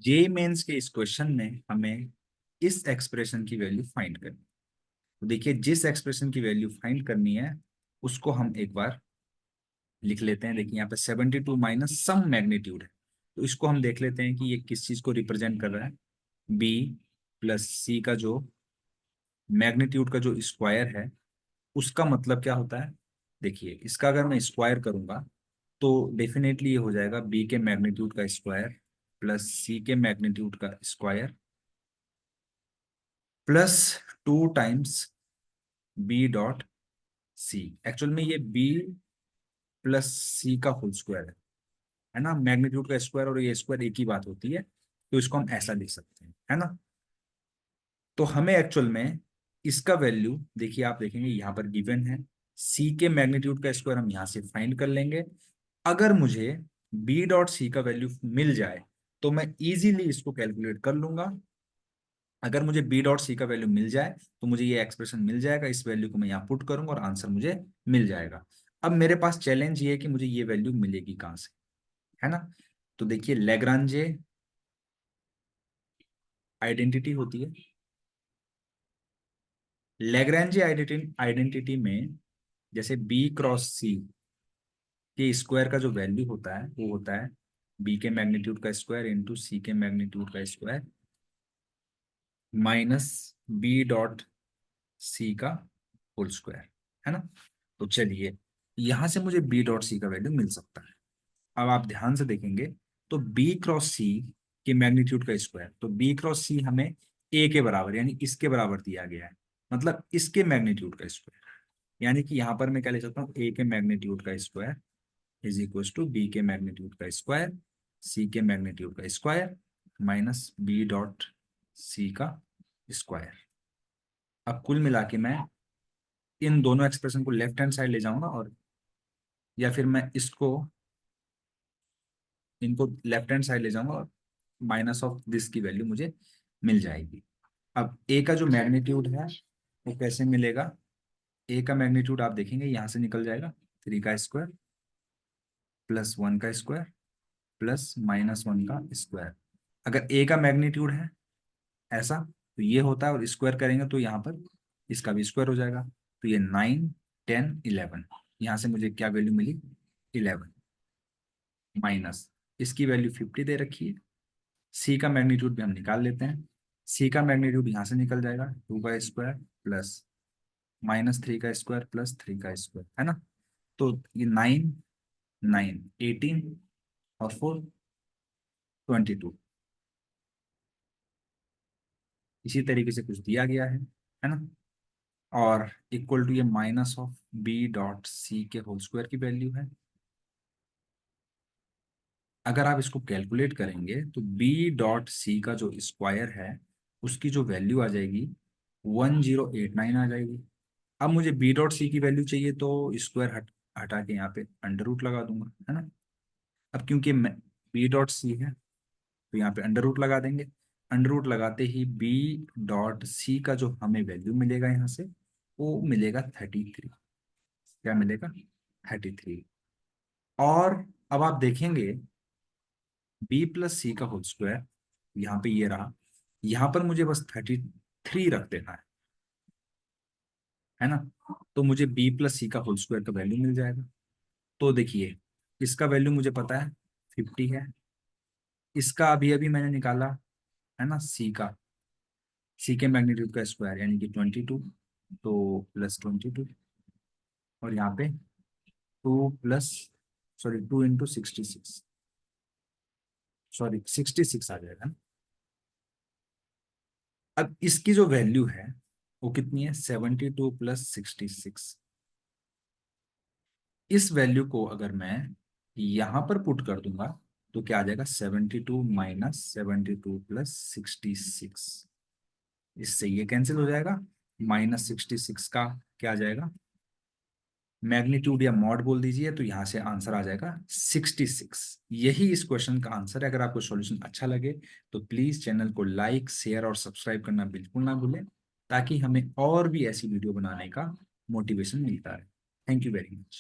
जे mains के इस question में हमें इस एक्सप्रेशन की वैल्यू फाइंड करनी है। तो देखिए, जिस एक्सप्रेशन की वैल्यू फाइंड करनी है उसको हम एक बार लिख लेते हैं। देखिए यहाँ पे 72 माइनस सम मैग्नीट्यूड है, तो इसको हम देख लेते हैं कि ये किस चीज को रिप्रेजेंट कर रहा है। बी प्लस सी का जो मैग्नीट्यूड का जो स्क्वायर है उसका मतलब क्या होता है। देखिए, इसका अगर मैं स्क्वायर करूंगा तो डेफिनेटली ये हो जाएगा बी के मैग्नीट्यूड का स्क्वायर प्लस सी के मैग्नीट्यूड का square plus 2 times B dot C. Actual में ये बी प्लस सी का होल स्क्वायर है ना। मैग्नीट्यूड का स्क्वायर और ये स्क्वायर एक ही बात होती है, तो इसको हम ऐसा लिख सकते हैं, है ना। तो हमें एक्चुअल में इसका वैल्यू देखिए, आप देखेंगे यहाँ पर गिवन है। सी के मैग्नीट्यूड का स्क्वायर हम यहाँ से फाइंड कर लेंगे। अगर मुझे बी डॉट सी का वैल्यू मिल जाए तो मैं इजीली इसको कैलकुलेट कर लूंगा। अगर मुझे बी डॉट सी का वैल्यू मिल जाए तो मुझे ये एक्सप्रेशन मिल जाएगा, इस वैल्यू को मैं यहाँ पुट करूंगा और आंसर मुझे मिल जाएगा। अब मेरे पास चैलेंज ये है कि मुझे ये वैल्यू मिलेगी कहाँ से, है ना। तो देखिए, लेग्रांजे आइडेंटिटी होती है। लेग्रांजे आइडेंटिटी में जैसे बी क्रॉस सी के स्क्वायर का जो वैल्यू होता है वो होता है बी के मैग्नीट्यूड का स्क्वायर इंटू सी के मैग्नीट्यूड का square minus B dot C का होल स्क्वायर, है ना। तो चलिए, यहां से मुझे बी डॉट सी का वैल्यू मिल सकता है। अब आप ध्यान से देखेंगे तो बी क्रॉस सी के मैग्नीट्यूड का स्क्वायर, तो बी क्रॉस सी हमें ए के बराबर यानी इसके बराबर दिया गया है, मतलब इसके मैग्नीट्यूड का स्क्वायर। यानी कि यहां पर मैं क्या ले सकता हूँ, ए के मैग्नीट्यूड का square is equal to B के मैग्नीट्यूड का स्क्वायर सी के मैग्नीट्यूड का square minus B dot C का स्क्वायर। अब कुल मिला के मैं इन दोनों एक्सप्रेशन को लेफ्ट हैंड साइड ले जाऊंगा, और या फिर मैं इसको इनको लेफ्ट हैंड साइड ले जाऊंगा और माइनस ऑफ दिस की वैल्यू मुझे मिल जाएगी। अब ए का जो मैग्नीट्यूड है वो कैसे मिलेगा। ए का मैग्नीट्यूड आप देखेंगे यहाँ से निकल जाएगा, 3 का स्क्वायर प्लस 1 का स्क्वायर प्लस माइनस 1 का स्क्वायर। अगर ए का मैग्नीट्यूड है ऐसा तो ये होता है, और स्क्वायर करेंगे तो यहाँ पर इसका भी स्क्वायर हो जाएगा। तो ये 9 10 11, यहाँ से मुझे क्या वैल्यू मिली, 11 माइनस इसकी वैल्यू 50 दे रखी है। सी का मैग्नीट्यूड भी हम निकाल लेते हैं। सी का मैग्नीट्यूड यहाँ से निकल जाएगा, 2 का स्क्वायर प्लस माइनस 3 का स्क्वायर प्लस 3 का स्क्वायर, है ना। तो ये 9 9 18 और 4 22, इसी तरीके से कुछ दिया गया है ना। और इक्वल टू ये minus of B dot C के होल स्क्वायर की वैल्यू है। अगर आप इसको कैलकुलेट करेंगे तो बी डॉट सी का जो स्क्वायर है उसकी जो वैल्यू आ जाएगी 1089 आ जाएगी। अब मुझे बी डॉट सी की वैल्यू चाहिए तो स्क्वायर हटा के यहाँ पे अंडर रूट लगा दूंगा, है ना। अब क्योंकि बी डॉट सी है तो यहाँ पे अंडर रूट लगा देंगे। अंडर रूट लगाते ही बी डॉट सी का जो हमें वैल्यू मिलेगा यहाँ से वो मिलेगा 33। क्या मिलेगा, 33। और अब आप देखेंगे बी प्लस सी का होल स्क्वायर यहाँ पे ये रहा, यहाँ पर मुझे बस 33 रख देना है ना। तो मुझे बी प्लस सी का होल स्क्वायर का वैल्यू मिल जाएगा। तो देखिए, इसका वैल्यू मुझे पता है 50 है। इसका अभी अभी मैंने निकाला है ना, सी के मैग्नीट्यूड का स्क्वायर यानी कि 22, तो प्लस 22 और यहाँ पे 2 प्लस सॉरी 2 इंटू 66, सॉरी 66 आ जाएगा ना। अब इसकी जो वैल्यू है वो कितनी है, 72 प्लस 66। इस वैल्यू को अगर मैं यहां पर पुट कर दूंगा तो क्या आ जाएगा, 72 माइनस 72 प्लस 66। इससे ये कैंसिल हो जाएगा। माइनस 66 का क्या आ जाएगा, मैग्नीट्यूड या मॉड बोल दीजिए, तो यहां से आंसर आ जाएगा 66। यही इस क्वेश्चन का आंसर है। अगर आपको सॉल्यूशन अच्छा लगे तो प्लीज चैनल को लाइक शेयर और सब्सक्राइब करना बिल्कुल ना भूलें, ताकि हमें और भी ऐसी वीडियो बनाने का मोटिवेशन मिलता है। Thank you very much.